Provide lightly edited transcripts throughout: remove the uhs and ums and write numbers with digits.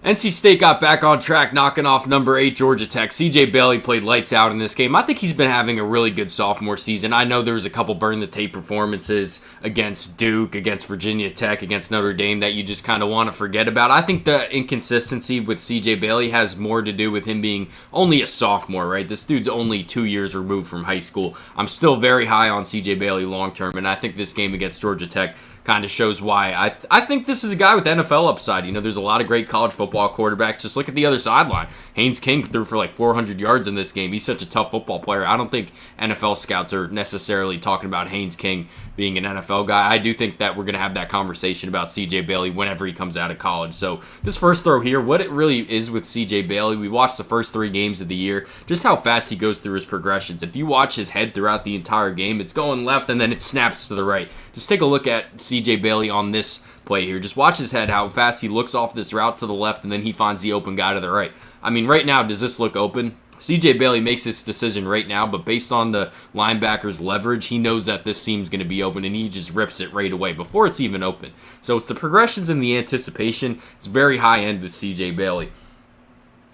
NC State got back on track, knocking off number 8 Georgia Tech. C.J. Bailey played lights out in this game. I think he's been having a really good sophomore season. I know there was a couple burn-the-tape performances against Duke, against Virginia Tech, against Notre Dame that you just kind of want to forget about. I think the inconsistency with C.J. Bailey has more to do with him being only a sophomore, right? This dude's only 2 years removed from high school. I'm still very high on C.J. Bailey long-term, and I think this game against Georgia Tech kind of shows why. I think this is a guy with NFL upside. You know, there's a lot of great college football quarterbacks. Just look at the other sideline. Haynes King threw for like 400 yards in this game. He's such a tough football player. I don't think NFL scouts are necessarily talking about Haynes King being an NFL guy. I do think that we're going to have that conversation about CJ Bailey whenever he comes out of college. So this first throw here, what it really is with CJ Bailey, we watched the first 3 games of the year, just how fast he goes through his progressions. If you watch his head throughout the entire game, it's going left and then it snaps to the right. Just take a look at CJ Bailey on this play here. Just watch his head, how fast he looks off this route to the left, and then he finds the open guy to the right. I mean, right now, does this look open? CJ Bailey makes this decision right now, but based on the linebacker's leverage, he knows that this seam's going to be open, and he just rips it right away before it's even open. So it's the progressions and the anticipation. It's very high end with CJ Bailey.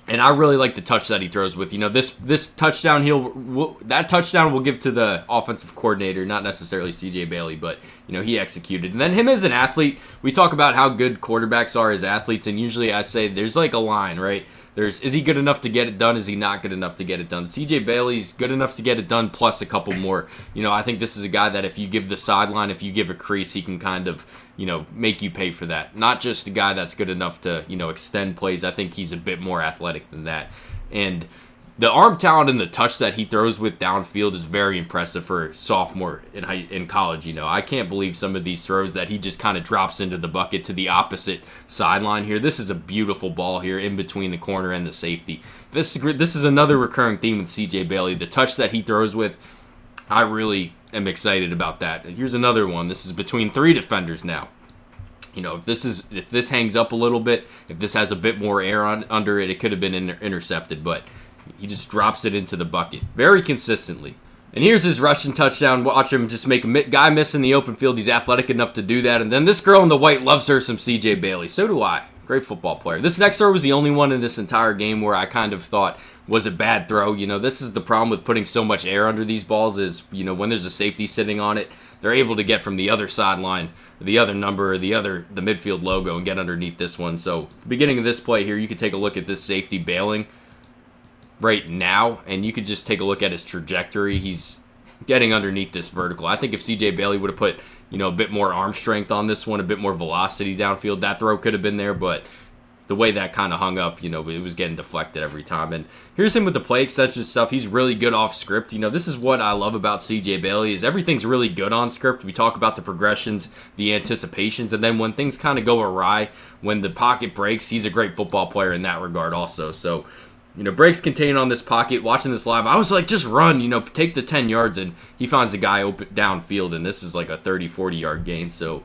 And I really like the touch that he throws with. You know, this touchdown, that touchdown will give to the offensive coordinator, not necessarily C.J. Bailey, but, you know, he executed. And then him as an athlete, we talk about how good quarterbacks are as athletes, and usually I say there's like a line, right? Is he good enough to get it done? Is he not good enough to get it done? C.J. Bailey's good enough to get it done, plus a couple more. You know, I think this is a guy that if you give the sideline, if you give a crease, he can kind of, you know, make you pay for that. Not just a guy that's good enough to, you know, extend plays. I think he's a bit more athletic than that. And the arm talent and the touch that he throws with downfield is very impressive for a sophomore in college. You know, I can't believe some of these throws that he just kind of drops into the bucket to the opposite sideline here. This is a beautiful ball here in between the corner and the safety. This is another recurring theme with C.J. Bailey. The touch that he throws with, I really am excited about that. And here's another one. This is between 3 defenders now. You know, if this hangs up a little bit, if this has a bit more air under it, it could have been intercepted, but he just drops it into the bucket very consistently. And here's his rushing touchdown. Watch him just make a guy miss in the open field. He's athletic enough to do that. And then this girl in the white loves her some C.J. Bailey. So do I. Great football player. This next throw was the only one in this entire game where I kind of thought was a bad throw. You know, this is the problem with putting so much air under these balls is, you know, when there's a safety sitting on it, they're able to get from the other sideline, the other number, or the midfield logo and get underneath this one. So, beginning of this play here, you could take a look at this safety bailing right now, and you could just take a look at his trajectory. He's getting underneath this vertical. I think if C.J. Bailey would have put, you know, a bit more arm strength on this one, a bit more velocity downfield, that throw could have been there, but the way that kind of hung up, you know, it was getting deflected every time. And here's him with the play extension stuff. He's really good off script. You know, this is what I love about C.J. Bailey is everything's really good on script. We talk about the progressions, the anticipations, and then when things kind of go awry, when the pocket breaks, he's a great football player in that regard also. So, you know, breaks contained on this pocket. Watching this live, I was like, just run, you know, take the 10 yards, and he finds the guy open downfield, and this is like a 30, 40-yard gain. So,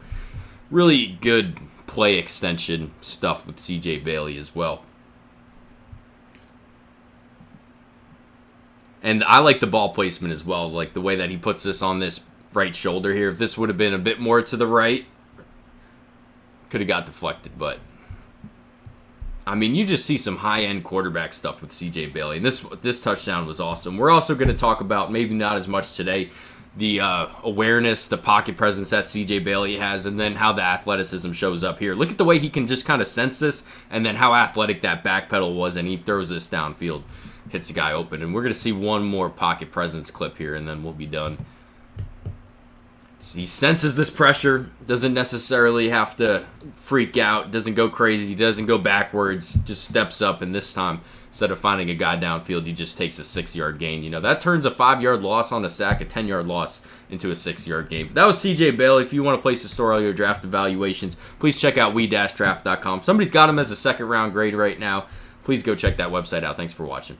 really good play extension stuff with C.J. Bailey as well. And I like the ball placement as well, like the way that he puts this on this right shoulder here. If this would have been a bit more to the right, could have got deflected, but I mean, you just see some high-end quarterback stuff with C.J. Bailey, and this touchdown was awesome. We're also going to talk about, maybe not as much today, the awareness, the pocket presence that C.J. Bailey has, and then how the athleticism shows up here. Look at the way he can just kind of sense this, and then how athletic that back pedal was, and he throws this downfield, hits the guy open. And we're going to see one more pocket presence clip here, and then we'll be done. He senses this pressure, doesn't necessarily have to freak out, doesn't go crazy, doesn't go backwards, just steps up, and this time, instead of finding a guy downfield, he just takes a 6-yard gain. You know, that turns a 5-yard loss on a sack, a 10-yard loss, into a 6-yard gain. But that was CJ Bailey. If you want to place to store all your draft evaluations, please check out we-draft.com. Somebody's got him as a second-round grade right now. Please go check that website out. Thanks for watching.